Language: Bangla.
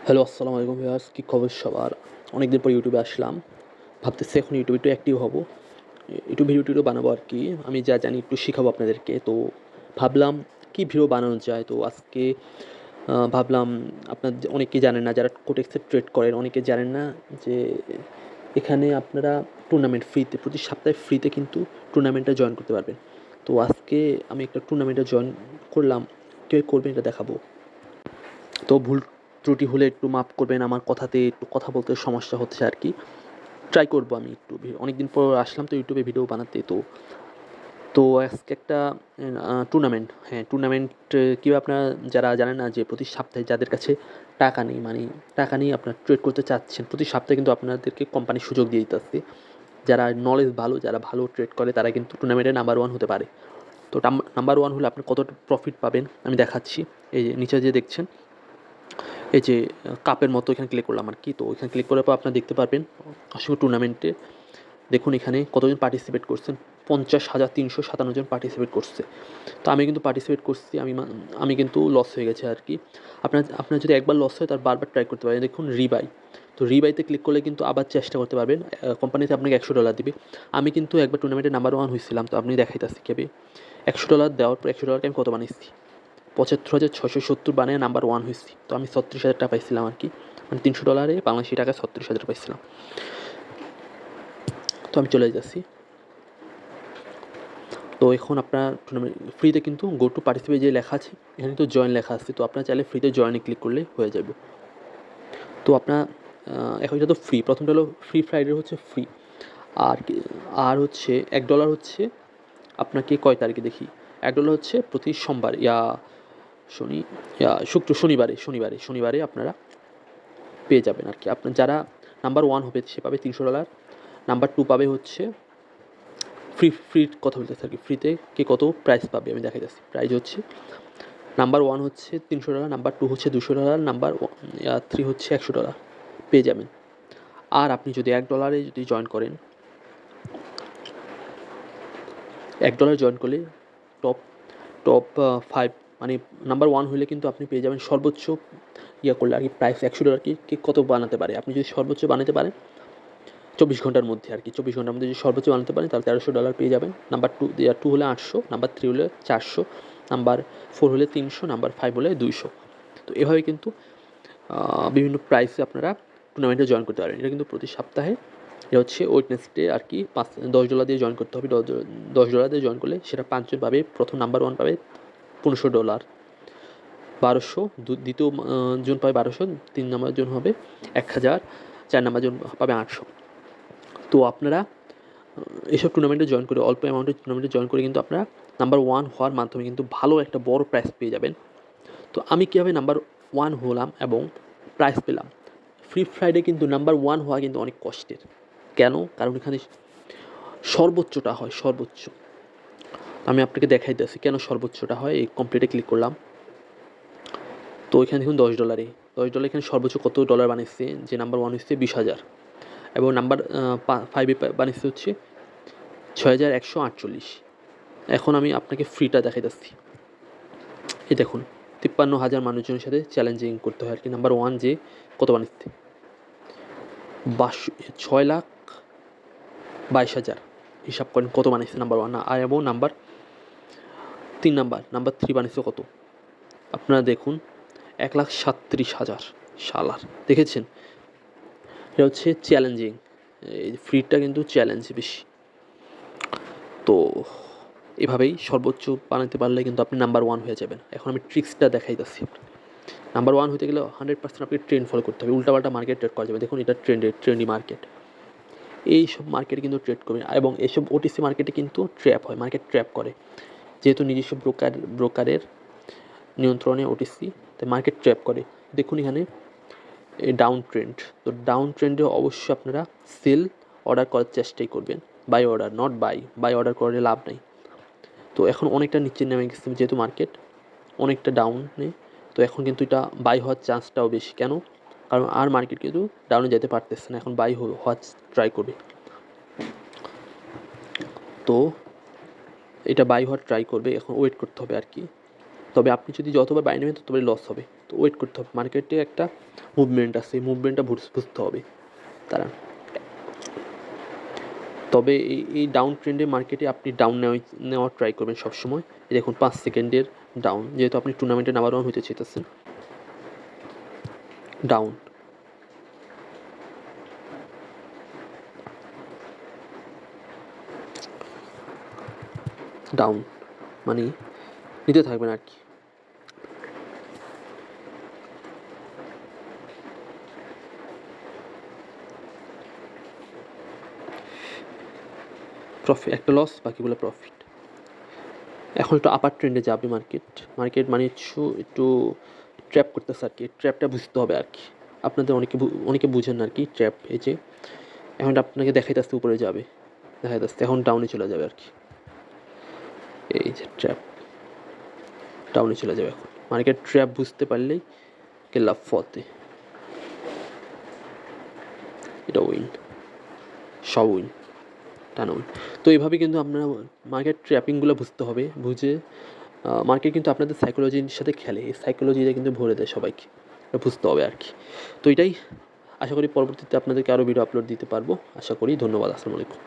হ্যালো, আসসালামু আলাইকুম ভিউয়ার্স, কী খবর সবার? অনেকদিন পর ইউটিউবে আসলাম। ভাবতেছি এখন ইউটিউবে একটু অ্যাক্টিভ হব। একটু ভিডিও টিডিও বানাবো আর কি। আমি যা জানি একটু শিখাবো আপনাদেরকে। তো ভাবলাম কি ভিডিও বানানো যায়। তো আজকে ভাবলাম অনেকেই জানেন না, যারা কোটেক্সে ট্রেড করেন অনেকে জানেন না যে এখানে আপনারা টুর্নামেন্ট ফ্রিতে প্রতি সপ্তাহে ফ্রিতে কিন্তু টুর্নামেন্টে জয়েন করতে পারবেন। তো আজকে আমি একটা টুর্নামেন্টে জয়েন করলাম। কীভাবে করবেন এটা দেখাবো। তো ভুল ত্রুটি হলে একটু মাফ করবেন, আমার কথাতে একটু কথা বলতে সমস্যা হচ্ছে আর কি। ট্রাই করবো আমি একটু, অনেকদিন পর আসলাম তো ইউটিউবে ভিডিও বানাতে। তো আজকে একটা টুর্নামেন্ট কীভাবে আপনারা যারা জানেন না যে প্রতি সপ্তাহে যাদের কাছে টাকা নেই, মানে টাকা নিয়ে আপনারা ট্রেড করতে চাচ্ছেন, প্রতি সপ্তাহে কিন্তু আপনাদেরকে কোম্পানি সুযোগ দিয়ে দিতেছে। যারা নলেজ ভালো, যারা ভালো ট্রেড করে তারা কিন্তু টুর্নামেন্টে নাম্বার 1 হতে পারে। তো নাম্বার 1 হলে আপনি কতটা প্রফিট পাবেন আমি দেখাচ্ছি। এই যে নিচে যে দেখছেন, এই যে কাপের মতো এখানে ক্লিক করলাম আর কি। তো এখানে ক্লিক করার পর আপনারা দেখতে পারবেন অসংখ্য টুর্নামেন্টে। দেখুন এখানে কতজন পার্টিসিপেট করছেন, 50,357 জন পার্টিসিপেট করছে। তো আমি কিন্তু পার্টিসিপেট করছি, আমি কিন্তু লস হয়ে গেছে আর কি। আপনার যদি একবার লস হয় তার বারবার ট্রাই করতে পারেন। দেখুন রিবাই, তো রিবাইতে ক্লিক করলে কিন্তু আবার চেষ্টা করতে পারবেন। কোম্পানিতে আপনাকে $100 দিবে। আমি কিন্তু একবার টুর্নামেন্টে নাম্বার 1 হয়েছিলাম, তো আপনি দেখাইতেছি কেবে $100 দেওয়ার পর $100কে আমি কত বানিয়েছি, ৭৫,৬৭০ বানিয়ে নাম্বার 1 হয়েছি। তো আমি ৩৬,০০০ টাকা পাইছিলাম আর কি, মানে $300 বাংলাদেশি টাকায় ৩৬,০০০ পাইছিলাম। তো আমি চলে যাচ্ছি। তো এখন আপনার টুর্নামেন্ট ফ্রিতে কিন্তু গো টু পার্টিসিপেট যে লেখা আছে, এখানে কিন্তু জয়েন লেখা আছে। তো আপনার চাইলে ফ্রিতে জয়েনে ক্লিক করলে হয়ে যাবে। তো আপনার এখন এটা তো ফ্রি, প্রথমটা হলো ফ্রি ফ্রাইডে হচ্ছে ফ্রি। আর হচ্ছে $1 হচ্ছে আপনাকে কয় তারিখে দেখি, $1 হচ্ছে প্রতি সোমবার শনিবারে আপনারা পেয়ে যাবেন আর কি। আপনার যারা নাম্বার 1 হবে সে পাবে $300, নাম্বার 2 পাবে হচ্ছে ফ্রির কথা বলতেছে আর কি। ফ্রিতে কে কত প্রাইস পাবে আমি দেখাইতেছি। প্রাইস হচ্ছে নাম্বার 1 হচ্ছে $300, নাম্বার 2 হচ্ছে $200, নাম্বার 3 হচ্ছে $100 পেয়ে যাবেন। আর আপনি যদি $1 যদি জয়েন করেন, $1 জয়েন করলে টপ টপ 5 মানে নাম্বার 1 হলে কিন্তু আপনি পেয়ে যাবেন সর্বোচ্চ করলে আর কি প্রাইস $100 কে কত বানাতে পারে। আপনি যদি সর্বোচ্চ বানাতে পারেন 24 ঘন্টার মধ্যে আর কি, 24 ঘন্টার মধ্যে যদি সর্বোচ্চ বানাতে পারেন তাহলে $1300 পেয়ে যাবেন। নাম্বার 2 হলে 800, নাম্বার 3 হলে 400, নাম্বার 4 হলে 300, নাম্বার 5 হলে 200। তো এভাবে কিন্তু বিভিন্ন প্রাইসে আপনারা টুর্নামেন্টে জয়েন করতে পারেন। এটা কিন্তু প্রতি সপ্তাহে, এটা হচ্ছে ওয়েডনেসডে আর কি। $10 দিয়ে জয়েন করতে হবে। $10 দিয়ে জয়েন করলে সেটা 5 জন পাবে। প্রথম নাম্বার 1 পাবে $1500, 1200, দ্বিতীয় জন পাবে 1200, 3 নাম্বার জন হবে 1000, 4 নাম্বার জন পাবে 800। তো আপনারা এইসব টুর্নামেন্টে জয়েন করে, অল্প অ্যামাউন্টের টুর্নামেন্টে জয়েন করে কিন্তু আপনারা নাম্বার 1 হওয়ার মাধ্যমে কিন্তু ভালো একটা বড় প্রাইজ পেয়ে যাবেন। তো আমি কীভাবে নাম্বার 1 হলাম এবং প্রাইজ পেলাম? ফ্রি ফ্রাইডে কিন্তু নাম্বার 1 হওয়া কিন্তু অনেক কষ্টের। কেন? কারণ এখানে সর্বোচ্চটা হয়, সর্বোচ্চ। আমি আপনাকে দেখাইতেছি কেন সর্বোচ্চটা হয়। এই কমপ্লিটে ক্লিক করলাম। তো এখানে দেখুন $10 এখানে সর্বোচ্চ কত ডলার বানিয়েছে, যে নাম্বার 1 হচ্ছে 20,000 এবং নাম্বার 5 এ বানিয়েছে হচ্ছে 6,148। এখন আমি আপনাকে ফ্রিটা দেখাইতেছি। এই দেখুন 53,000 মানুষজনের সাথে চ্যালেঞ্জিং করতে হয় আর কি। নাম্বার 1 যে কত বানিয়েছে, 6,22,000। হিসাব করেন কত বানিয়েছে নাম্বার 1 আর এবং নাম্বার 3 বানিয়েছে কত, আপনারা দেখুন 1,37,000 শালার। দেখেছেন? এটা হচ্ছে চ্যালেঞ্জিং। এই ফ্রিটা কিন্তু চ্যালেঞ্জ বেশি। তো এভাবেই সর্বোচ্চ বানাতে পারলে কিন্তু আপনি নাম্বার 1 হয়ে যাবেন। এখন আমি ট্রিক্সটা দেখাইতেছি। নাম্বার 1 হতে গেলে 100% আপনি ট্রেন্ড ফলো করতে হবে। উল্টাপাল্টা মার্কেট ট্রেড করা যাবে। দেখুন এটা ট্রেন্ডি মার্কেট। এইসব মার্কেটে কিন্তু ট্রেড করবেন এবং এসব ওটিসি মার্কেটে কিন্তু ট্র্যাপ হয়, মার্কেট ট্র্যাপ করে। যেহেতু নিজস্ব ব্রোকারের নিয়ন্ত্রণে ওটিসি, তাই মার্কেট ট্র্যাপ করে। দেখুন এখানে ডাউন ট্রেন্ড। তো ডাউন ট্রেন্ডে অবশ্যই আপনারা সেল অর্ডার করার চেষ্টাই করবেন। By order, not by order করলে লাভ নেই। তো এখন অনেকটা নিচে নেমে গেছে যেহেতু মার্কেট অনেকটা ডাউনে। তো এখন কিন্তু এটা বাই হওয়ার চান্সটাও বেশি। কেন? কারণ আর মার্কেট কিন্তু ডাউনে যেতে পারতেছে না, এখন বাই হওয়ার ট্রাই করবে। তো এটা বাই হওয়ার ট্রাই করবে, এখন ওয়েট করতে হবে আর কি। তবে আপনি যদি যতবার বাই নেবেন ততবারই লস হবে। তো ওয়েট করতে হবে, মার্কেটে একটা মুভমেন্ট আছে, এই মুভমেন্টটা বুঝতে হবে তারা। তবে এই ডাউন ট্রেন্ডে মার্কেটে আপনি ডাউন নেওয়ার ট্রাই করবেন সবসময়। দেখুন 5 সেকেন্ডের ডাউন, যেহেতু আপনি টুর্নামেন্টে নাম্বার 1 হতে চাইতেছেন। ডাউন, ডাউন মানে নিতে থাকবেন আর কি। প্রফিট, একটা লস, বাকিগুলো প্রফিট। এখন একটু আপার ট্রেন্ডে যাবে মার্কেট মানে একটু ট্র্যাপ করতেছে আর কি, ট্র্যাপটা বুঝতে হবে আর কি। আপনাদের অনেকে বুঝেন না আর কি ট্র্যাপ। এই যে এখন আপনাকে দেখাইতেছে উপরে যাবে, দেখাইতেছে এখন ডাউনে চলে যাবে আর কি। এই যে ট্র্যাপ, ডাউনে চলে যাবে এখন। মার্কেট ট্র্যাপ বুঝতে পারলেই লাভ ফতে, এটা উইন, সব উইন, টানা উইন। তো এইভাবে কিন্তু আপনারা মার্কেট ট্র্যাপিংগুলো বুঝতে হবে, বুঝে মার্কেট কিন্তু আপনাদের সাইকোলজির সাথে খেলে, এই সাইকোলজিটা কিন্তু ভরে দেয় সবাইকে, এটা বুঝতে হবে আর কি। তো এটাই, আশা করি পরবর্তীতে আপনাদেরকে আরও ভিডিও আপলোড দিতে পারবো, আশা করি। ধন্যবাদ, আসসালামু আলাইকুম।